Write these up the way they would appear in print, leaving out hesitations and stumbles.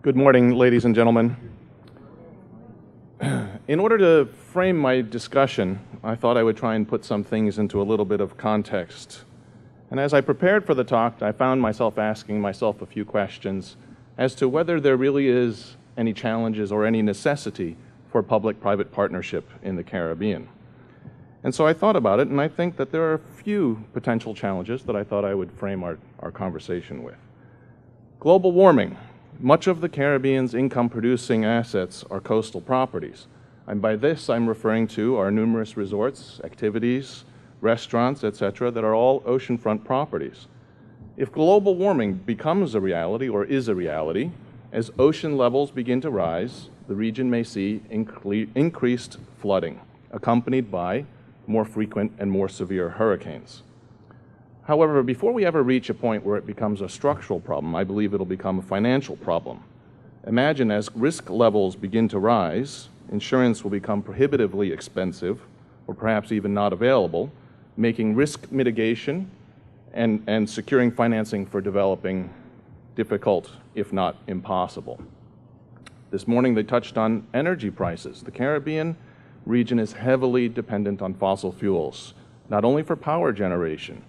Good morning, ladies and gentlemen. In order to frame my discussion, I thought I would try and put some things into a little bit of context. And as I prepared for the talk, I found myself asking myself a few questions as to whether there really is any challenges or any necessity for public-private partnership in the Caribbean. And so I thought about it, and I think that there are a few potential challenges that I thought I would frame our conversation with. Global warming. Much of the Caribbean's income-producing assets are coastal properties. And by this, I'm referring to our numerous resorts, activities, restaurants, etc., that are all oceanfront properties. If global warming becomes a reality, or is a reality, as ocean levels begin to rise, the region may see increased flooding, accompanied by more frequent and more severe hurricanes. However, before we ever reach a point where it becomes a structural problem, I believe it'll become a financial problem. Imagine as risk levels begin to rise, insurance will become prohibitively expensive, or perhaps even not available, making risk mitigation and securing financing for developing difficult, if not impossible. This morning they touched on energy prices. The Caribbean region is heavily dependent on fossil fuels, not only for power generation.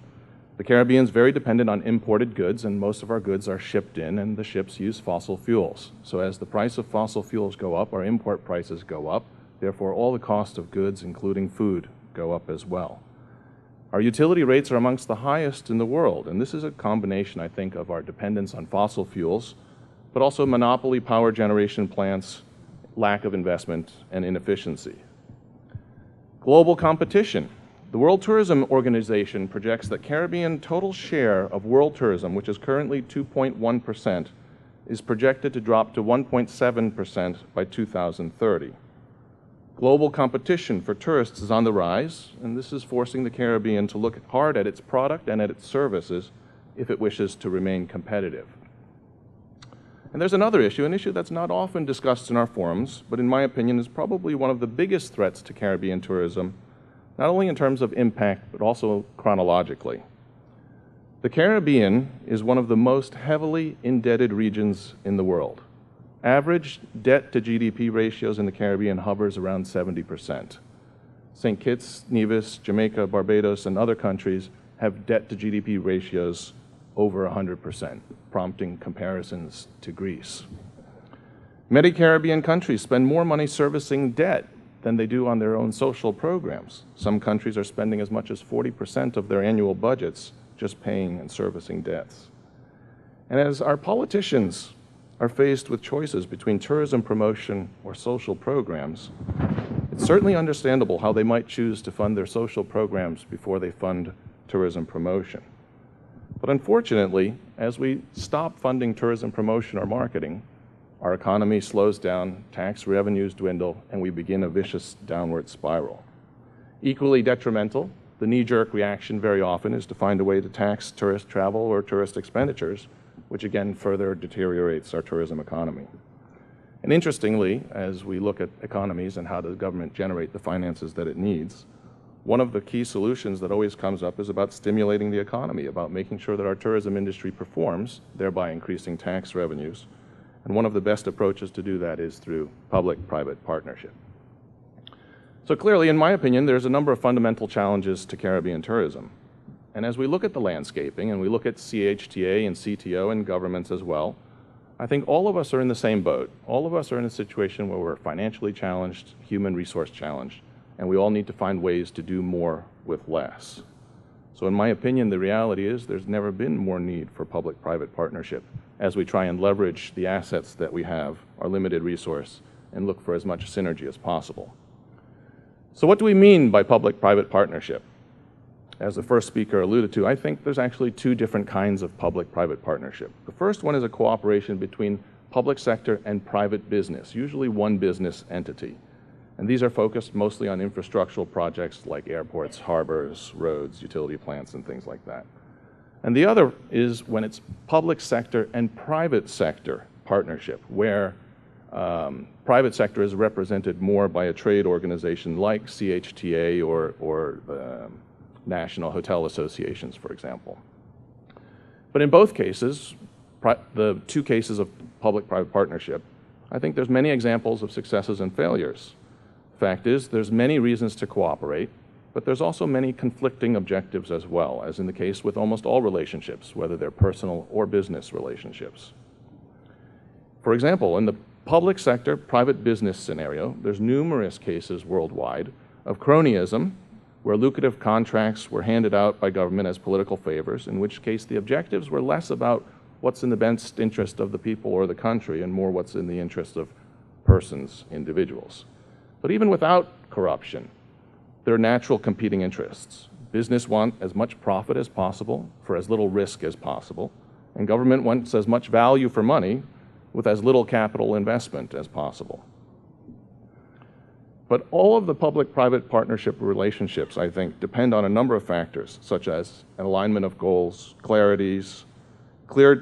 The Caribbean is very dependent on imported goods, and most of our goods are shipped in, and the ships use fossil fuels. So as the price of fossil fuels go up, our import prices go up. Therefore, all the cost of goods, including food, go up as well. Our utility rates are amongst the highest in the world, and this is a combination, I think, of our dependence on fossil fuels, but also monopoly power generation plants, lack of investment, and inefficiency. Global competition. The World Tourism Organization projects that Caribbean total share of world tourism, which is currently 2.1%, is projected to drop to 1.7% by 2030. Global competition for tourists is on the rise, and this is forcing the Caribbean to look hard at its product and at its services if it wishes to remain competitive. And there's another issue, an issue that's not often discussed in our forums, but in my opinion is probably one of the biggest threats to Caribbean tourism, not only in terms of impact, but also chronologically. The Caribbean is one of the most heavily indebted regions in the world. Average debt to GDP ratios in the Caribbean hovers around 70%. St. Kitts, Nevis, Jamaica, Barbados, and other countries have debt to GDP ratios over 100%, prompting comparisons to Greece. Many Caribbean countries spend more money servicing debt than they do on their own social programs. Some countries are spending as much as 40% of their annual budgets just paying and servicing debts. And as our politicians are faced with choices between tourism promotion or social programs, it's certainly understandable how they might choose to fund their social programs before they fund tourism promotion. But unfortunately, as we stop funding tourism promotion or marketing, our economy slows down, tax revenues dwindle, and we begin a vicious downward spiral. Equally detrimental, the knee-jerk reaction very often is to find a way to tax tourist travel or tourist expenditures, which again further deteriorates our tourism economy. And interestingly, as we look at economies and how does government generate the finances that it needs, one of the key solutions that always comes up is about stimulating the economy, about making sure that our tourism industry performs, thereby increasing tax revenues. And one of the best approaches to do that is through public-private partnership. So clearly, in my opinion, there's a number of fundamental challenges to Caribbean tourism. And as we look at the landscaping, and we look at CHTA and CTO and governments as well, I think all of us are in the same boat. All of us are in a situation where we're financially challenged, human resource challenged, and we all need to find ways to do more with less. So in my opinion, the reality is there's never been more need for public-private partnership as we try and leverage the assets that we have, our limited resource, and look for as much synergy as possible. So what do we mean by public-private partnership? As the first speaker alluded to, I think there's actually two different kinds of public-private partnership. The first one is a cooperation between public sector and private business, usually one business entity. And these are focused mostly on infrastructural projects like airports, harbors, roads, utility plants, and things like that. And the other is when it's public sector and private sector partnership, where private sector is represented more by a trade organization like CHTA or National Hotel Associations, for example. But in both cases, the two cases of public-private partnership, I think there's many examples of successes and failures. Fact is, there's many reasons to cooperate, but there's also many conflicting objectives as well, as in the case with almost all relationships, whether they're personal or business relationships. For example, in the public sector private business scenario, there's numerous cases worldwide of cronyism, where lucrative contracts were handed out by government as political favors, in which case the objectives were less about what's in the best interest of the people or the country and more what's in the interest of persons, individuals. But even without corruption, there are natural competing interests. Business wants as much profit as possible for as little risk as possible, and government wants as much value for money with as little capital investment as possible. But all of the public-private partnership relationships, I think, depend on a number of factors, such as an alignment of goals, clarities, clear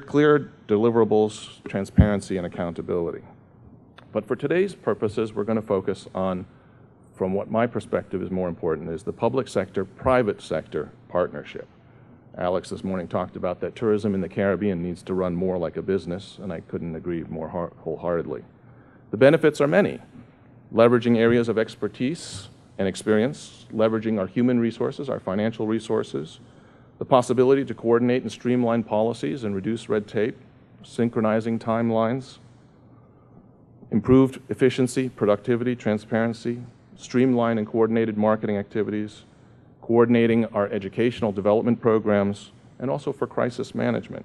deliverables, transparency, and accountability. But for today's purposes, we're going to focus on, from what my perspective is more important, is the public sector, private sector partnership. Alex this morning talked about that tourism in the Caribbean needs to run more like a business, and I couldn't agree more wholeheartedly. The benefits are many. Leveraging areas of expertise and experience, leveraging our human resources, our financial resources, the possibility to coordinate and streamline policies and reduce red tape, synchronizing timelines, improved efficiency, productivity, transparency, streamlined and coordinated marketing activities, coordinating our educational development programs, and also for crisis management.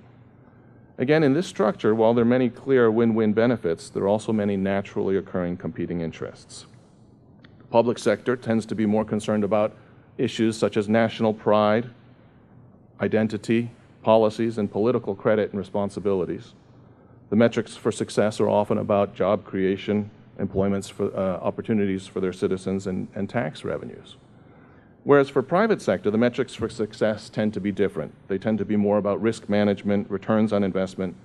Again, in this structure, while there are many clear win-win benefits, there are also many naturally occurring competing interests. The public sector tends to be more concerned about issues such as national pride, identity, policies, and political credit and responsibilities. The metrics for success are often about job creation, employments for opportunities for their citizens, and tax revenues. Whereas for private sector, the metrics for success tend to be different. They tend to be more about risk management, returns on investment,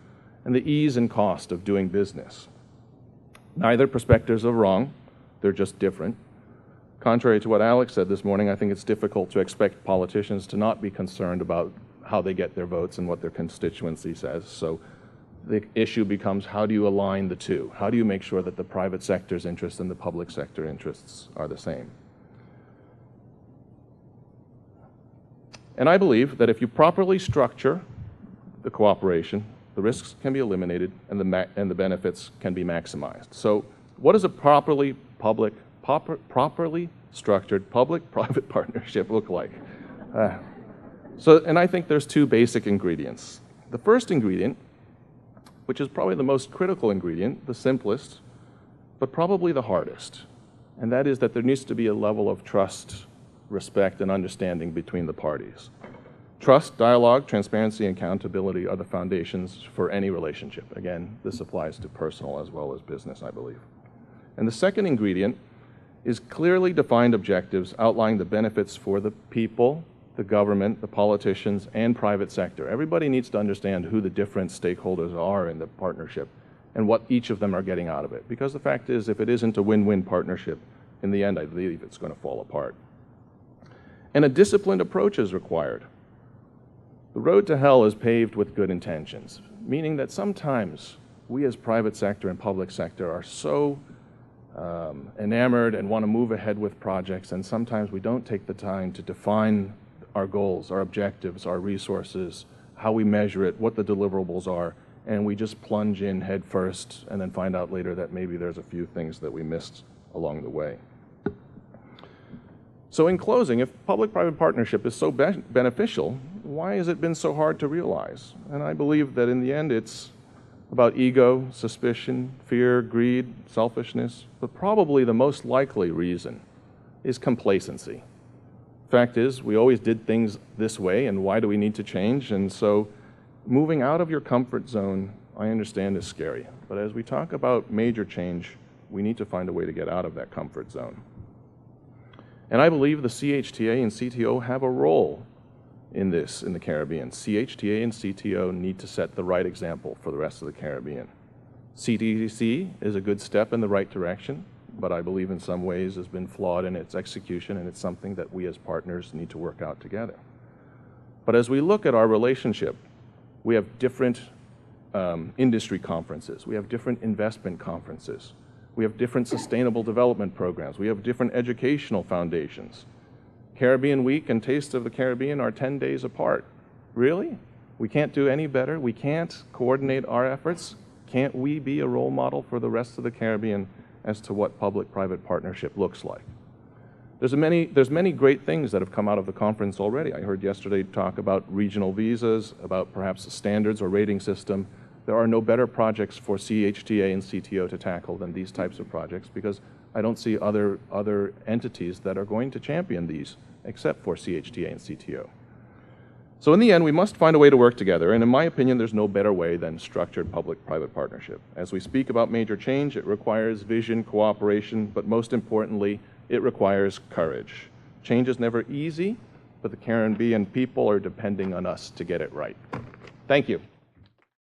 and the ease and cost of doing business. Neither perspectives are wrong, they're just different. Contrary to what Alex said this morning, I think it's difficult to expect politicians to not be concerned about how they get their votes and what their constituency says. So the issue becomes, how do you align the two? How do you make sure that the private sector's interests and the public sector interests are the same? And I believe that if you properly structure the cooperation, the risks can be eliminated and the benefits can be maximized. So what does a properly structured public-private partnership look like? And I think there's two basic ingredients. The first ingredient, which is probably the most critical ingredient, the simplest, but probably the hardest, and that is that there needs to be a level of trust, respect, and understanding between the parties. Trust, dialogue, transparency, and accountability are the foundations for any relationship. Again, this applies to personal as well as business, I believe. And the second ingredient is clearly defined objectives outlining the benefits for the people, the government, the politicians, and private sector. Everybody needs to understand who the different stakeholders are in the partnership and what each of them are getting out of it. Because the fact is, if it isn't a win-win partnership, in the end, I believe it's going to fall apart. And a disciplined approach is required. The road to hell is paved with good intentions, meaning that sometimes we as private sector and public sector are so enamored and want to move ahead with projects, and sometimes we don't take the time to define our goals, our objectives, our resources, how we measure it, what the deliverables are, and we just plunge in head first and then find out later that maybe there's a few things that we missed along the way. So in closing, if public-private partnership is so beneficial, why has it been so hard to realize? And I believe that in the end it's about ego, suspicion, fear, greed, selfishness, but probably the most likely reason is complacency. Fact is, we always did things this way, and why do we need to change? And so moving out of your comfort zone, I understand, is scary. But as we talk about major change, we need to find a way to get out of that comfort zone. And I believe the CHTA and CTO have a role in this in the Caribbean. CHTA and CTO need to set the right example for the rest of the Caribbean. CTC is a good step in the right direction, but I believe in some ways has been flawed in its execution, and it's something that we as partners need to work out together. But as we look at our relationship, we have different industry conferences. We have different investment conferences. We have different sustainable development programs. We have different educational foundations. Caribbean Week and Taste of the Caribbean are 10 days apart. Really? We can't do any better? We can't coordinate our efforts? Can't we be a role model for the rest of the Caribbean as to what public-private partnership looks like? There's many great things that have come out of the conference already. I heard yesterday talk about regional visas, about perhaps a standards or rating system. There are no better projects for CHTA and CTO to tackle than these types of projects, because I don't see other entities that are going to champion these except for CHTA and CTO. So in the end, we must find a way to work together, and in my opinion, there's no better way than structured public-private partnership. As we speak about major change, it requires vision, cooperation, but most importantly, it requires courage. Change is never easy, but the Caribbean people are depending on us to get it right. Thank you.